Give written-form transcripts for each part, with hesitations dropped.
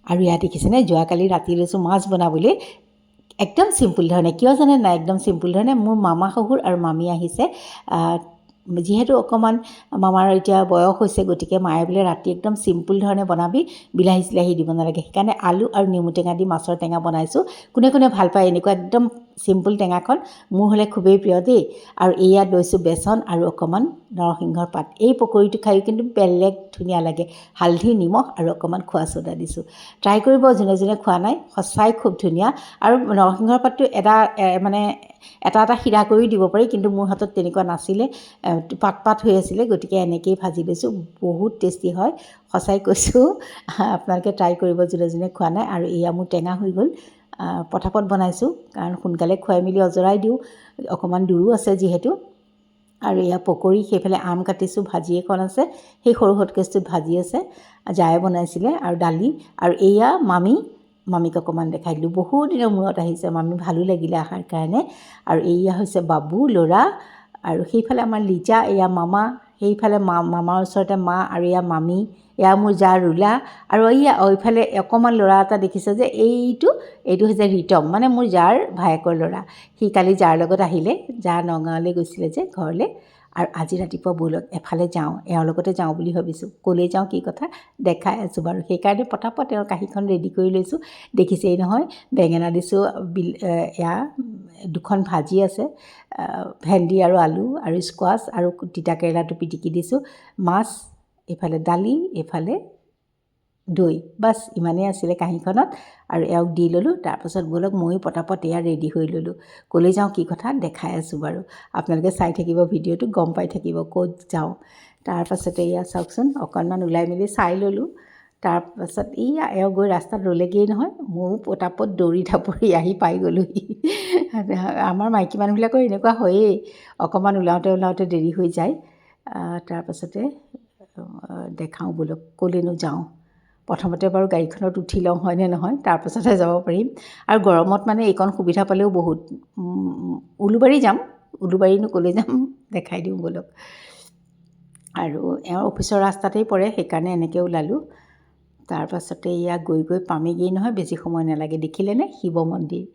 আৰু ইয়াত দেখিছেনে যোৱাকালি ৰাতি লৈছোঁ মাছ বনাবলৈ একদম চিম্পুল ধৰণে কিয় জানে নাই একদম চিম্পুল ধৰণে মোৰ মামা শহুৰ আৰু মামী আহিছে যিহেতু অকণমান মামাৰ এতিয়া বয়স হৈছে গতিকে মায়ে বোলে ৰাতি একদম চিম্পুল ধৰণে বনাবি বিলাহী চিলাহী দিব নালাগে সেইকাৰণে আলু আৰু নেমু টেঙা দি মাছৰ টেঙা বনাইছোঁ কোনে কোনে ভাল পায় এনেকুৱা একদম চিম্পুল টেঙাখন মোৰ হ'লে খুবেই প্ৰিয় দেই আৰু এয়া লৈছোঁ বেচন আৰু অকণমান নৰসিংহৰ পাত এই পকৰীটো খায়ো কিন্তু বেলেগ ধুনীয়া লাগে হালধি নিমখ আৰু অকণমান খোৱা চ'দা দিছোঁ ট্ৰাই কৰিব যোনে যোনে খোৱা নাই সঁচাই খুব ধুনীয়া আৰু নৰসিংহৰ পাতটো মানে এটা শিৰা কৰিও দিব পাৰি কিন্তু মোৰ হাতত তেনেকুৱা নাছিলে পাত হৈ আছিলে গতিকে এনেকৈয়ে ভাজি লৈছোঁ বহুত টেষ্টি হয় সঁচাই কৈছোঁ আপোনালোকে ট্ৰাই কৰিব যোনে যোনে খোৱা নাই আৰু এয়া মোৰ টেঙা হৈ গ'ল পটাপট বনাইছোঁ কাৰণ সোনকালে খুৱাই মেলি অজৰাই দিওঁ অকণমান দূৰো আছে যিহেতু আৰু এয়া পকৰী সেইফালে আম কাটিছোঁ ভাজি এখন আছে সেই সৰু হটকেছটোত ভাজি আছে জায়ে বনাইছিলে আৰু দালি আৰু এয়া মামীক অকণমান দেখাই দিলোঁ বহুত দিনৰ মূৰত আহিছে মামী ভালো লাগিলে অহাৰ কাৰণে আৰু এয়া হৈছে বাবু ল'ৰা আৰু সেইফালে আমাৰ লিজা এয়া মামা সেইফালে মামাৰ ওচৰতে মা আৰু এয়া মামী এয়া মোৰ জা ৰুলা আৰু এইফালে অকণমান ল'ৰা এটা দেখিছে যে এইটো হৈছে ৰিতম মানে মোৰজাৰ ভায়েকৰ ল'ৰা সি কালি যাৰ লগত আহিলে যা নগাঁৱলৈ গৈছিলে যে ঘৰলৈ আৰু আজি ৰাতিপুৱা ব'লক এফালে যাওঁ এওঁৰ লগতে যাওঁ বুলি ভাবিছোঁ ক'লৈ যাওঁ কি কথা দেখাই আছোঁ বাৰু সেইকাৰণে পটাপট তেওঁৰ কাঁহীখন ৰেডি কৰি লৈছোঁ দেখিছেই নহয় বেঙেনা দিছোঁ এয়া দুখন ভাজি আছে ভেন্দি আৰু আলু আৰু স্কোৱাছ আৰু তিতা কেৰেলাটো পিটিকি দিছোঁ মাছ এইফালে দালি এইফালে দৈ বাছ ইমানেই আছিলে কাঁহীখনত আৰু এওঁক দি ল'লোঁ তাৰপাছত ব'লক ময়ো পটাপট এয়া ৰেডি হৈ ল'লোঁ ক'লৈ যাওঁ কি কথা দেখাই আছোঁ বাৰু আপোনালোকে চাই থাকিব ভিডিঅ'টো গম পাই থাকিব ক'ত যাওঁ তাৰপাছতে এয়া চাওকচোন অকণমান ওলাই মেলি চাই ল'লোঁ তাৰপাছত এওঁ গৈ ৰাস্তাত ৰ'লেগৈয়ে নহয় ময়ো পটাপট দৌৰি ঢাপৰি আহি পাই গ'লোহি আমাৰ মাইকী মানুহবিলাকৰ এনেকুৱা হয়েই অকণমান ওলাওঁতে দেৰি হৈ যায় তাৰপাছতে দেখাওঁ বোলক ক'লৈনো যাওঁ প্ৰথমতে বাৰু গাড়ীখনত উঠি লওঁ হয়নে নহয় তাৰপাছতহে যাব পাৰিম আৰু গৰমত মানে এইকণ সুবিধা পালেও বহুত উলুবাৰী যাম উলুবাৰীনো ক'লৈ যাম দেখাই দিওঁ বোলক আৰু এওঁৰ অফিচৰ ৰাস্তাতেই পৰে সেইকাৰণে এনেকৈ ওলালোঁ তাৰপাছতে এয়া গৈ পামেগৈ নহয় বেছি সময় নালাগে দেখিলেনে শিৱ মন্দিৰ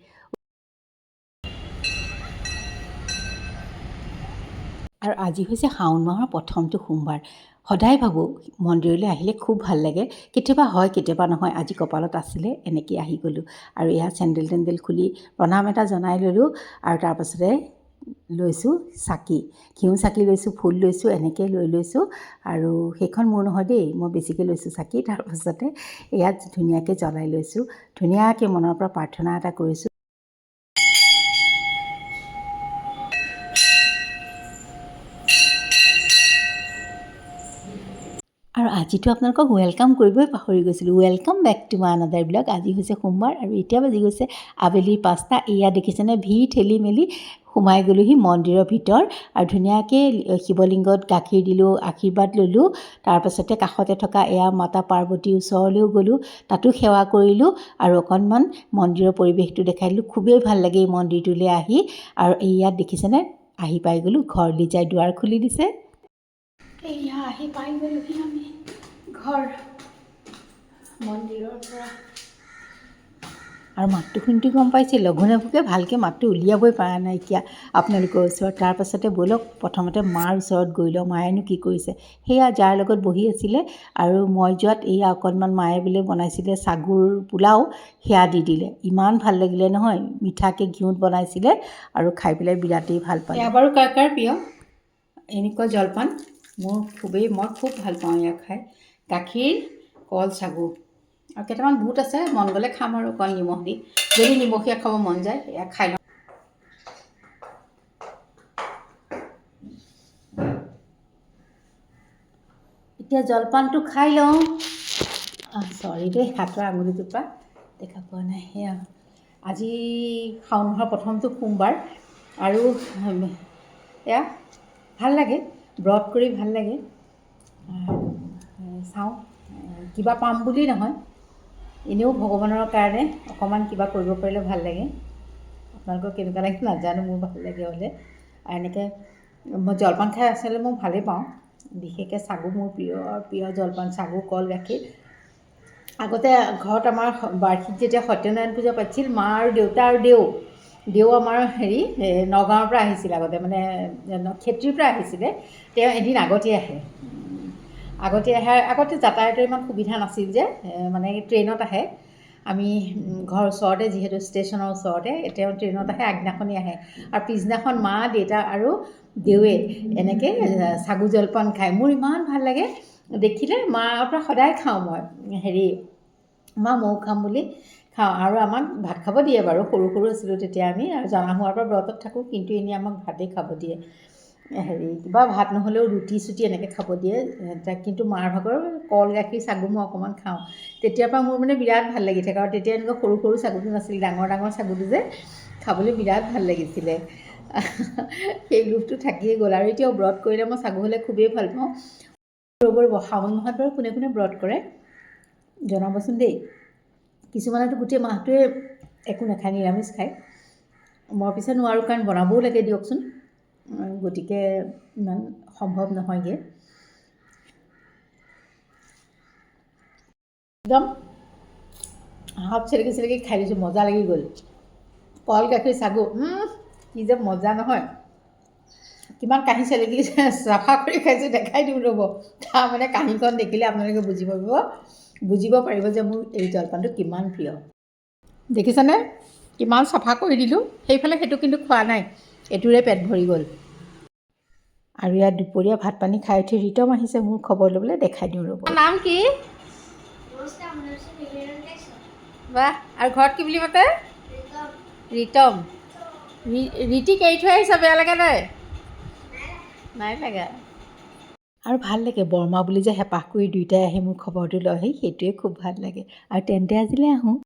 আৰু আজি হৈছে শাওণ মাহৰ প্ৰথমটো সোমবাৰ সদায় ভাবোঁ মন্দিৰলৈ আহিলে খুব ভাল লাগে কেতিয়াবা হয় কেতিয়াবা নহয় আজি কপালত আছিলে এনেকৈ আহি গ'লোঁ আৰু এয়া চেণ্ডেল খুলি প্ৰণাম এটা জনাই ল'লোঁ আৰু তাৰপাছতে লৈছোঁ চাকি ঘিউ চাকি লৈছোঁ ফুল লৈছোঁ এনেকৈ লৈছোঁ আৰু সেইখন মোৰ নহয় দেই মই বেছিকৈ লৈছোঁ চাকি তাৰপাছতে ইয়াত ধুনীয়াকৈ জ্বলাই লৈছোঁ ধুনীয়াকৈ মনৰ পৰা প্ৰাৰ্থনা এটা কৰিছোঁ আৰু আজিতো আপোনালোকক ৱেলকাম কৰিবই পাহৰি গৈছিলোঁ welcome back to my another blog আজি হৈছে সোমবাৰ আৰু এতিয়া বাজি গৈছে আবেলি 5টা এয়া দেখিছেনে ভিৰ ঠেলি মেলি সোমাই গ'লোহি মন্দিৰৰ ভিতৰ আৰু ধুনীয়াকৈ শিৱলিংগত গাখীৰ দিলোঁ আশীৰ্বাদ ল'লোঁ তাৰপাছতে কাষতে থকা এয়া মাতা পাৰ্বতীৰ ওচৰলৈও গ'লোঁ তাতো সেৱা কৰিলোঁ আৰু অকণমান মন্দিৰৰ পৰিৱেশটো দেখাই দিলোঁ খুবেই ভাল লাগে এই মন্দিৰটোলৈ আহি আৰু ইয়াত দেখিছেনে আহি পাই গ'লোঁ ঘৰ লিজাই দুৱাৰ খুলি দিছে এয়া আহি পাই গ'লোহি আমি ঘৰ মন্দিৰৰ পৰা আৰু মাতটো শুনিটো গম পাইছে লঘোণে ভালকৈ মাতটো উলিয়াবই পৰা নাই এতিয়া আপোনালোকৰ ওচৰত তাৰপাছতে ব'লক প্ৰথমতে মাৰ ওচৰত গৈ লওঁ মায়েনো কি কৰিছে সেয়া যাৰ লগত বহি আছিলে আৰু মই যোৱাত এয়া অকণমান মায়ে বোলে বনাইছিলে ছাগুৰ পোলাও সেয়া দি দিলে ইমান ভাল লাগিলে নহয় মিঠাকৈ ঘিউত বনাইছিলে আৰু খাই পেলাই বিৰাটেই ভাল পালে এয়া বাৰু কাৰ প্ৰিয় এনেকুৱা জলপান মই খুব ভাল পাওঁ এয়া খাই গাখীৰ কল ছাগু আৰু কেইটামান বুট আছে মন গ'লে খাম আৰু অকণ নিমখ দি যদি নিমখীয়া খাব মন যায় এয়া খাই লওঁ এতিয়া জলপানটো খাই লওঁ চৰি দেই হাতৰ আঙুলিটোৰ পৰা দেখা পোৱা নাই সেয়া আজি শাওণ মাহৰ প্ৰথমটো সোমবাৰ আৰু এয়া ভাল লাগে ব্ৰত কৰি ভাল লাগে চাওঁ কিবা পাম বুলি নহয় এনেও ভগৱানৰ কাৰণে অকণমান কিবা কৰিব পাৰিলে ভাল লাগে আপোনালোকৰ কেনেকুৱা লাগে নাজানো মোৰ ভাল লাগে হ'লে আৰু এনেকৈ মই জলপান খাই আচলতে মই ভালেই পাওঁ বিশেষকৈ ছাগু মোৰ প্ৰিয় জলপান ছাগু কল গাখীৰ আগতে ঘৰত আমাৰ বাৰ্ষিক যেতিয়া সত্যনাৰায়ণ পূজা পাতিছিল, মা আৰু দেউতা আৰু দেউ আমাৰ নগাঁৱৰ পৰা আহিছিল আগতে, মানে ক্ষেত্ৰীৰ পৰা আহিছিলে। তেওঁ এদিন আগতে আহে, আগতে যাতায়াতৰ ইমান সুবিধা নাছিল যে, মানে ট্ৰেইনত আহে। আমি ঘৰ ওচৰতে, যিহেতু ষ্টেচনৰ ওচৰতে, তেওঁ ট্ৰেইনত আহে, আগদিনাখনি আহে। আৰু পিছদিনাখন মা, দেউতা আৰু দেউৱে এনেকৈ চাগু জলপান খায়। মোৰ ইমান ভাল লাগে দেখিলে। মাৰ পৰা সদায় খাওঁ মই, মা ময়ো খাম বুলি খাওঁ। আৰু আমাক ভাত খাব দিয়ে বাৰু, সৰু আছিলোঁ তেতিয়া আমি, আৰু জনা হোৱাৰ পৰা ব্ৰতত থাকোঁ, কিন্তু এনেই আমাক ভাতেই খাব দিয়ে। কিবা ভাত নহ'লেও ৰুটি চুটি এনেকৈ খাব দিয়ে। কিন্তু মাৰ ভাগৰ কল গাখীৰ চাগু মই অকণমান খাওঁ। তেতিয়াৰ পৰা মোৰ মানে বিৰাট ভাল লাগি থাকে। আৰু তেতিয়া এনেকুৱা সৰু চাগুটো নাছিল, ডাঙৰ চাগুটো যে খাবলৈ বিৰাট ভাল লাগিছিলে। সেই লোভটো থাকিয়ে গ'ল। আৰু এতিয়াও ব্ৰত কৰিলে মই চাগু হ'লে খুবেই ভাল পাওঁ। শাওণ মাহত বাৰু কোনে ব্ৰত কৰে জনাবচোন দেই। কিছুমানেতো গোটেই মাহটোৱে একো নাখায়, নিৰামিষ খায়। মই পিছে নোৱাৰোঁ, কাৰণ বনাবও লাগে দিয়কচোন, গতিকে ইমান সম্ভৱ নহয়গৈ। একদম হাত চেলেকি খাই দিছোঁ, মজা লাগি গ'ল। কল গাখীৰ চাগু, কি যে মজা নহয়। কিমান কাঁহী চেলেকি চাফা কৰি খাইছোঁ, দেখাই দিওঁ ৰ'ব। তাৰমানে কাঁহীখন দেখিলে আপোনালোকে বুজিব পাৰিব যে মোৰ এই জলপানটো কিমান প্ৰিয়। দেখিছেনে কিমান চাফা কৰি দিলোঁ। সেইটো কিন্তু খোৱা নাই, এইটোৰে পেট ভৰি গ'ল। আৰু ইয়াত দুপৰীয়া ভাত পানী খাই উঠি ৰিতম আহিছে মোৰ খবৰ ল'বলৈ, দেখাই দিওঁ ৰ'ব। নাম কি? বাহ। আৰু ঘৰত কি বুলি মাতে? ৰিতম। ৰীতিক এৰি থৈ আহিছা, বেয়া লাগা নাই লাগা। আৰু ভাল লাগে, বৰমা বুলি যে হেঁপাহ কৰি দুয়োটাই আহি মোৰ খবৰটো লয়হি, সেইটোৱে খুব ভাল লাগে। আৰু তেন্তে আজিলৈ আহোঁ।